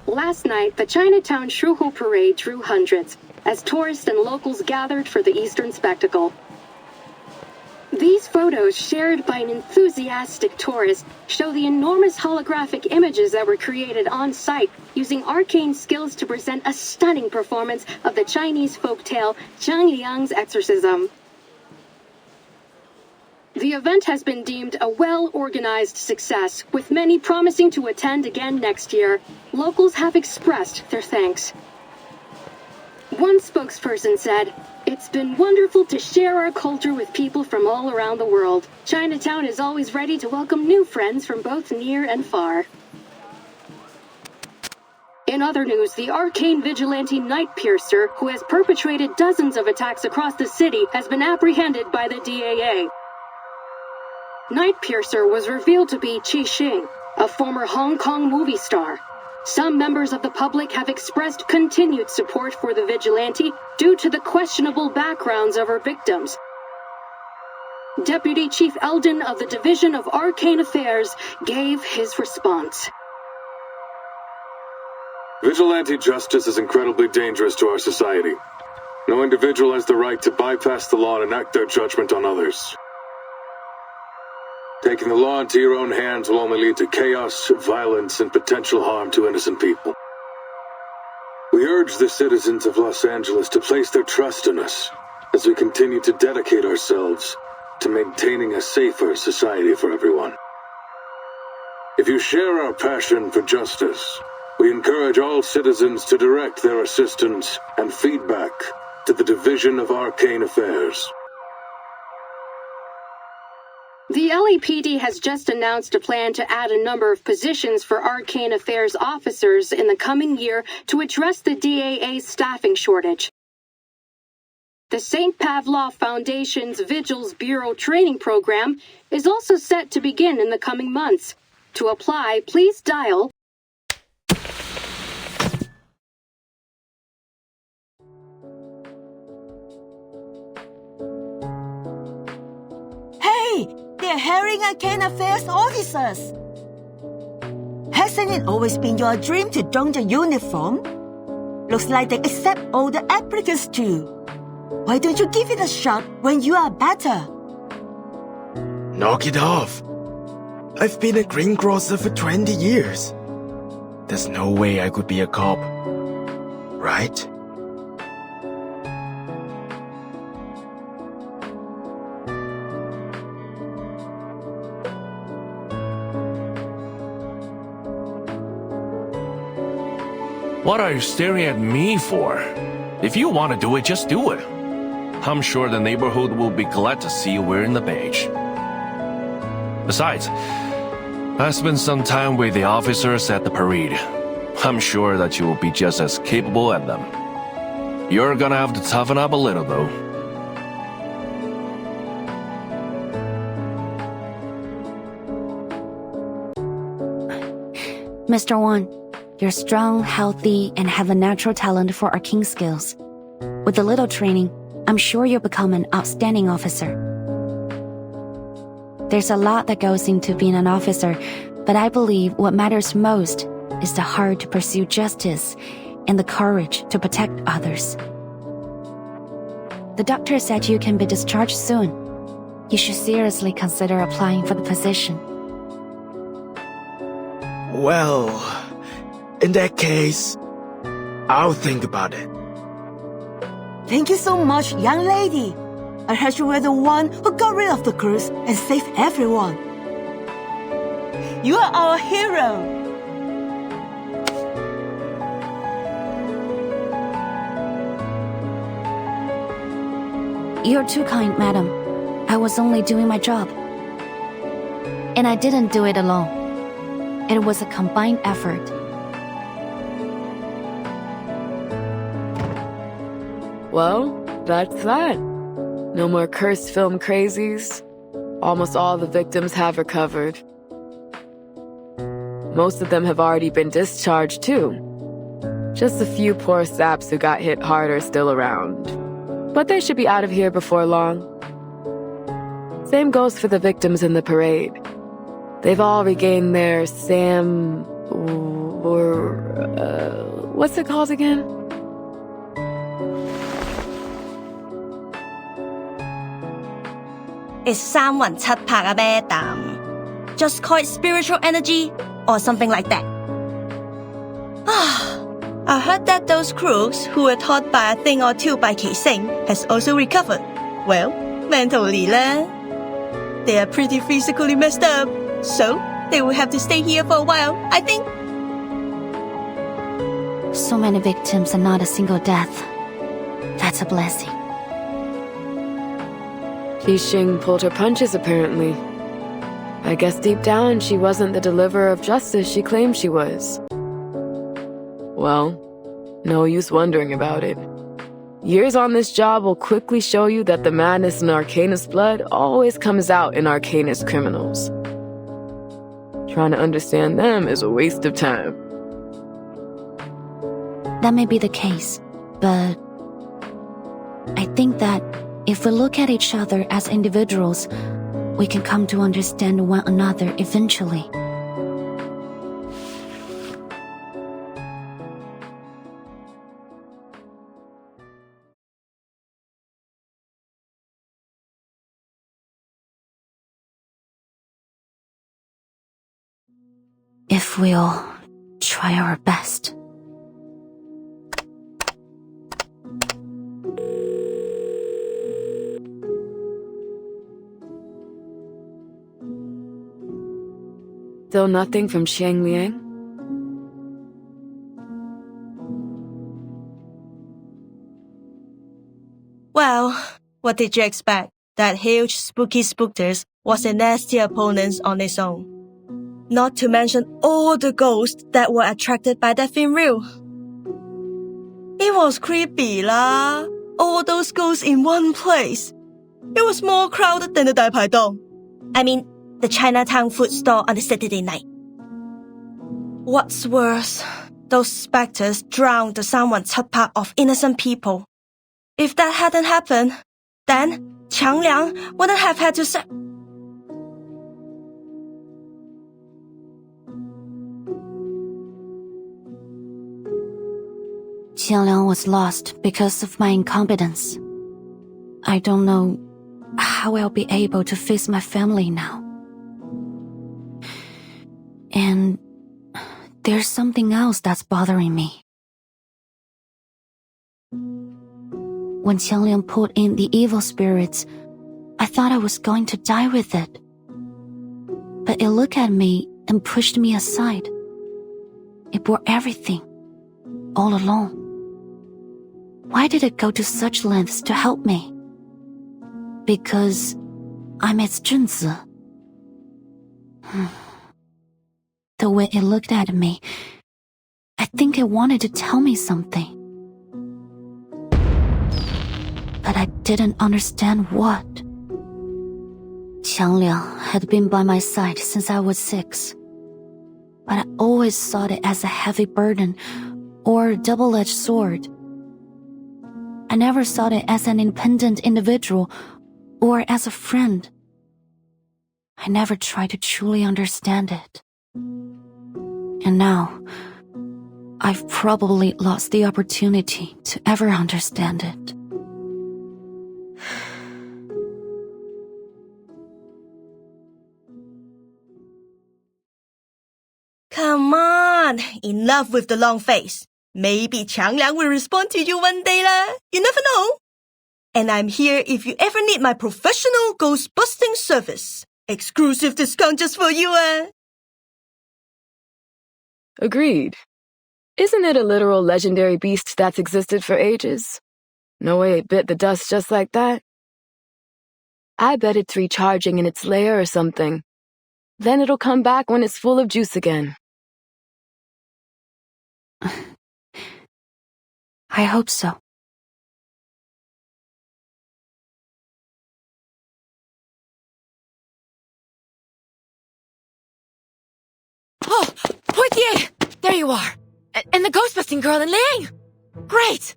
Last night, the Chinatown Shuhu Parade drew hundreds, as tourists and locals gathered for the Eastern spectacle. These photos, shared by an enthusiastic tourist, show the enormous holographic images that were created on site using arcane skills to present a stunning performance of the Chinese folktale Zhang Liang's exorcism. The event has been deemed a well-organized success, with many promising to attend again next year. Locals have expressed their thanks. One spokesperson said, "It's been wonderful to share our culture with people from all around the world. Chinatown is always ready to welcome new friends from both near and far." In other news, the arcane vigilante Night Piercer, who has perpetrated dozens of attacks across the city, has been apprehended by the DAA. Night Piercer was revealed to be Qi Xing, a former Hong Kong movie star. Some members of the public have expressed continued support for the vigilante due to the questionable backgrounds of her victims. Deputy Chief Eldon of the Division of Arcane Affairs gave his response. Vigilante justice is incredibly dangerous to our society. No individual has the right to bypass the law and enact their judgment on others. Taking the law into your own hands will only lead to chaos, violence, and potential harm to innocent people. We urge the citizens of Los Angeles to place their trust in us as we continue to dedicate ourselves to maintaining a safer society for everyone. If you share our passion for justice, we encourage all citizens to direct their assistance and feedback to the Division of Arcane Affairs. The LAPD has just announced a plan to add a number of positions for Arcane Affairs officers in the coming year to address the DAA's staffing shortage. The St. Pavlov Foundation's Vigils Bureau training program is also set to begin in the coming months. To apply, please dial They're hiring Arcane Affairs officers. Hasn't it always been your dream to don the uniform? Looks like they accept all the applicants too. Why don't you give it a shot when you are better? Knock it off. I've been a greengrocer for 20 years. There's no way I could be a cop. Right? What are you staring at me for? If you want to do it, just do it. I'm sure the neighborhood will be glad to see you wearing the badge. Besides, I spent some time with the officers at the parade. I'm sure that you will be just as capable as them. You're gonna have to toughen up a little, though. Mr. Wan, you're strong, healthy, and have a natural talent for arcane skills. With a little training, I'm sure you'll become an outstanding officer. There's a lot that goes into being an officer, but I believe what matters most is the heart to pursue justice and the courage to protect others. The doctor said you can be discharged soon. You should seriously consider applying for the position. Well, in that case, I'll think about it. Thank you so much, young lady. I heard you were the one who got rid of the curse and saved everyone. You are our hero. You're too kind, madam. I was only doing my job. And I didn't do it alone. It was a combined effort. Well, that's that. No more cursed film crazies. Almost all the victims have recovered. Most of them have already been discharged, too. Just a few poor saps who got hit hard are still around. But they should be out of here before long. Same goes for the victims in the parade. They've all regained their what's it called again? It's 三魂七魄啊 madam. Just call it spiritual energy or something like that. I heard that those crooks who were taught by a thing or two by Keising has also recovered. Well, mentally lah. They are pretty physically messed up, so they will have to stay here for a while, I think. So many victims and not a single death. That's a blessing. Qixing pulled her punches, apparently. I guess deep down she wasn't the deliverer of justice she claimed she was. Well, no use wondering about it. Years on this job will quickly show you that the madness in Arcanist blood always comes out in Arcanist criminals. Trying to understand them is a waste of time. That may be the case, but I think that if we look at each other as individuals, we can come to understand one another eventually. If we'll try our best. Still nothing from Xiang Liang? Well, what did you expect? That huge spooky spookters was a nasty opponent on its own. Not to mention all the ghosts that were attracted by that film reel. It was creepy lah. All those ghosts in one place. It was more crowded than the 大排檔. I mean, the Chinatown food store on a Saturday night. What's worse, those specters drowned the 三魂七魄 of innocent people. If that hadn't happened, then Qiang Liang wouldn't have had to say... Qiang Liang was lost because of my incompetence. I don't know how I'll be able to face my family now. And there's something else that's bothering me. When Qiang Liang pulled in the evil spirits, I thought I was going to die with it. But it looked at me and pushed me aside. It bore everything, all alone. Why did it go to such lengths to help me? Because I'm its Junzi. The way it looked at me, I think it wanted to tell me something. But I didn't understand what. Qiang Liang had been by my side since I was 6. But I always saw it as a heavy burden or a double-edged sword. I never saw it as an independent individual or as a friend. I never tried to truly understand it. And now, I've probably lost the opportunity to ever understand it. Come on, enough with the long face. Maybe Qiang Liang will respond to you one day lah. You never know. And I'm here if you ever need my professional ghost-busting service. Exclusive discount just for you Agreed. Isn't it a literal legendary beast that's existed for ages? No way it bit the dust just like that. I bet it's recharging in its lair or something. Then it'll come back when it's full of juice again. I hope so. Oh, Portier! There you are! And the ghost-busting girl in Liang! Great!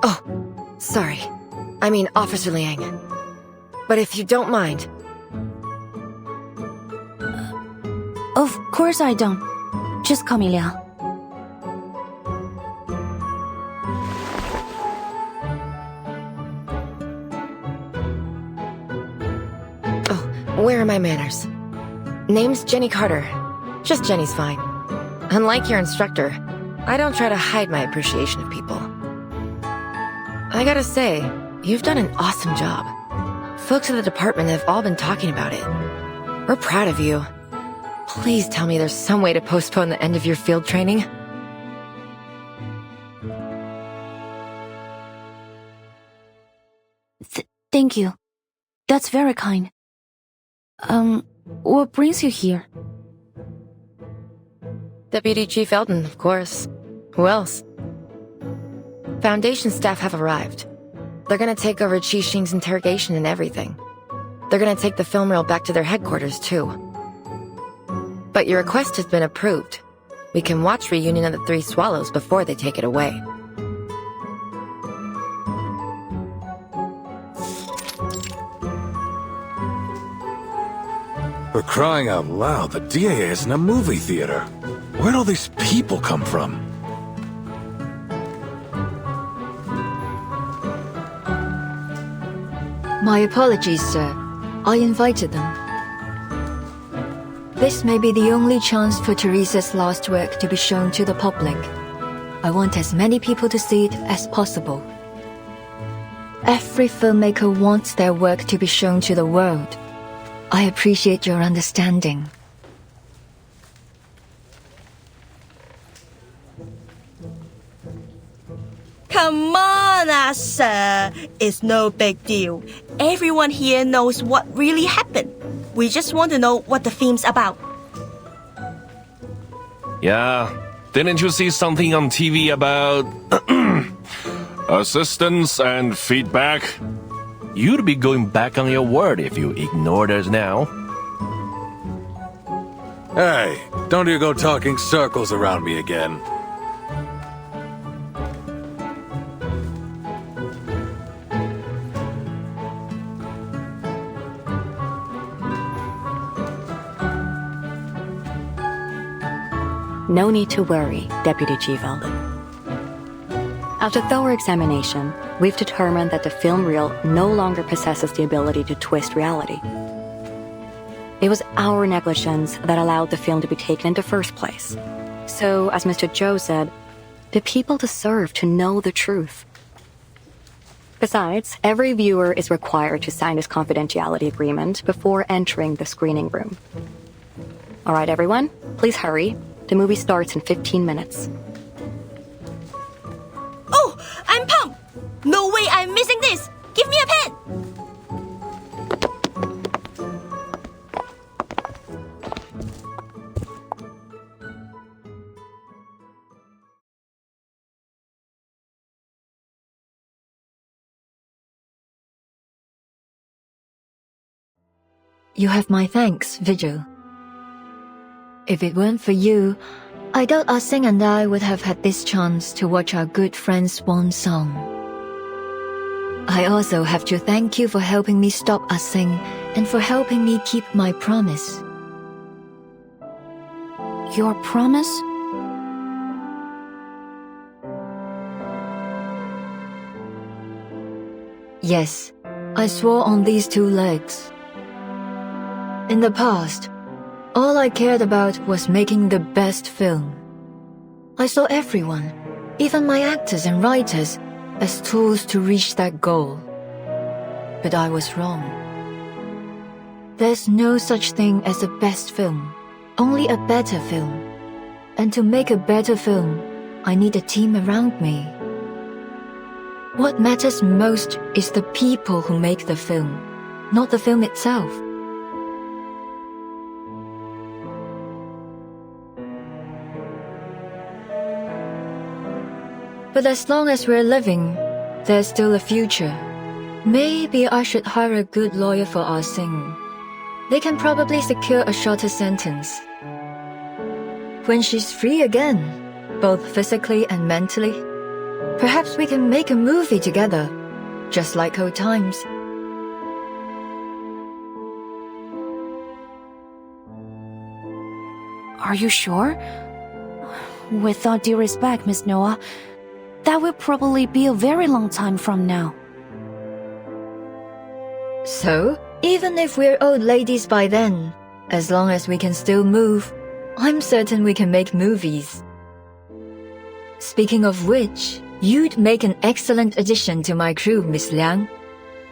Oh, sorry. I mean, Officer Liang. But if you don't mind... Of course I don't. Just call me Liang. Oh, where are my manners? Name's Jenny Carter. Just Jenny's fine. Unlike your instructor, I don't try to hide my appreciation of people. I gotta say, you've done an awesome job. Folks at the department have all been talking about it. We're proud of you. Please tell me there's some way to postpone the end of your field training. Thank you. That's very kind. What brings you here? Deputy Chief Eldon, of course. Who else? Foundation staff have arrived. They're gonna take over Qi Xing's interrogation and everything. They're gonna take the film reel back to their headquarters, too. But your request has been approved. We can watch Reunion of the Three Swallows before they take it away. For crying out loud, the DAA is in a movie theater. Where'd all these people come from? My apologies, sir. I invited them. This may be the only chance for Teresa's last work to be shown to the public. I want as many people to see it as possible. Every filmmaker wants their work to be shown to the world. I appreciate your understanding. Come on, sir. It's no big deal. Everyone here knows what really happened. We just want to know what the film's about. Yeah, didn't you see something on TV about assistance and feedback? You'd be going back on your word if you ignored us now. Hey, don't you go talking circles around me again. No need to worry, Deputy Chief Eldon. After thorough examination, we've determined that the film reel no longer possesses the ability to twist reality. It was our negligence that allowed the film to be taken in the first place. So, as Mr. Zhou said, the people deserve to know the truth. Besides, every viewer is required to sign this confidentiality agreement before entering the screening room. All right, everyone, please hurry. The movie starts in 15 minutes. Oh, I'm pumped! No way I'm missing this! Give me a pen! You have my thanks, Vigil. If it weren't for you, I doubt Ah Sing and I would have had this chance to watch our good friend's swan song. I also have to thank you for helping me stop Ah Sing and for helping me keep my promise. Your promise? Yes, I swore on these two legs. In the past, all I cared about was making the best film. I saw everyone, even my actors and writers, as tools to reach that goal. But I was wrong. There's no such thing as a best film, only a better film. And to make a better film, I need a team around me. What matters most is the people who make the film, not the film itself. But as long as we're living, there's still a future. Maybe I should hire a good lawyer for Ah Sing. They can probably secure a shorter sentence. When she's free again, both physically and mentally, perhaps we can make a movie together. just like old times. Are you sure? With all due respect, Miss Noah, that will probably be a very long time from now. So, even if we're old ladies by then, as long as we can still move, I'm certain we can make movies. Speaking of which, you'd make an excellent addition to my crew, Miss Liang.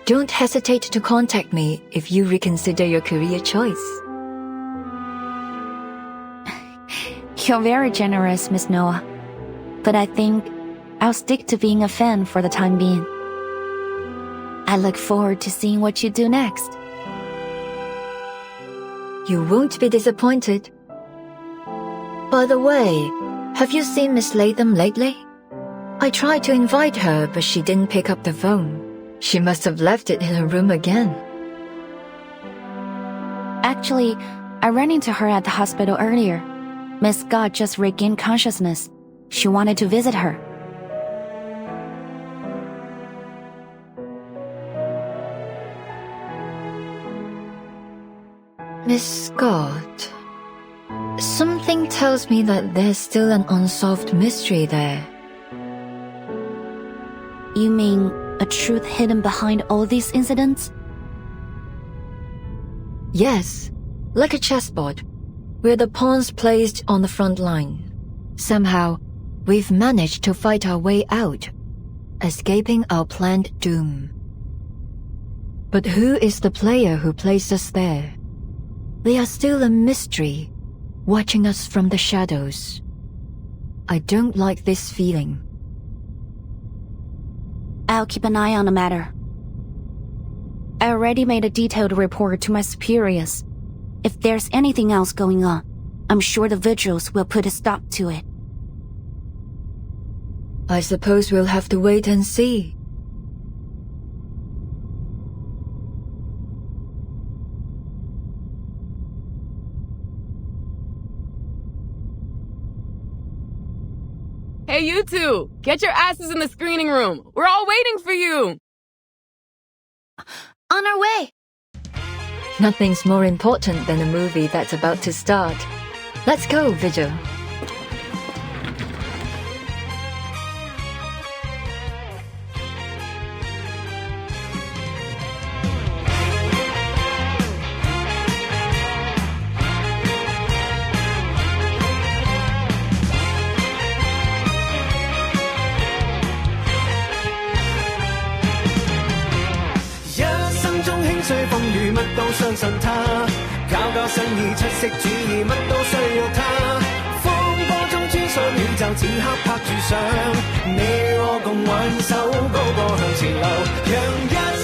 Don't hesitate to contact me if you reconsider your career choice. You're very generous, Miss Noah. But I think I'll stick to being a fan for the time being. I look forward to seeing what you do next. You won't be disappointed. By the way, have you seen Miss Latham lately? I tried to invite her, but she didn't pick up the phone. She must have left it in her room again. Actually, I ran into her at the hospital earlier. Miss Scott just regained consciousness. She wanted to visit her. Miss Scott. Something tells me that there's still an unsolved mystery there. You mean a truth hidden behind all these incidents? Yes, like a chessboard, where the pawns placed on the front line. Somehow, we've managed to fight our way out, escaping our planned doom. But who is the player who placed us there? They are still a mystery, watching us from the shadows. I don't like this feeling. I'll keep an eye on the matter. I already made a detailed report to my superiors. If there's anything else going on, I'm sure the vigils will put a stop to it. I suppose we'll have to wait and see. Hey, you two! Get your asses in the screening room! We're all waiting for you! On our way! Nothing's more important than a movie that's about to start. Let's go, Vigil.相信他，搞搞新意出色主意，乜都需要他。風波中穿上宇宙，此刻拍住上，你我共挽手，高歌向前流，讓一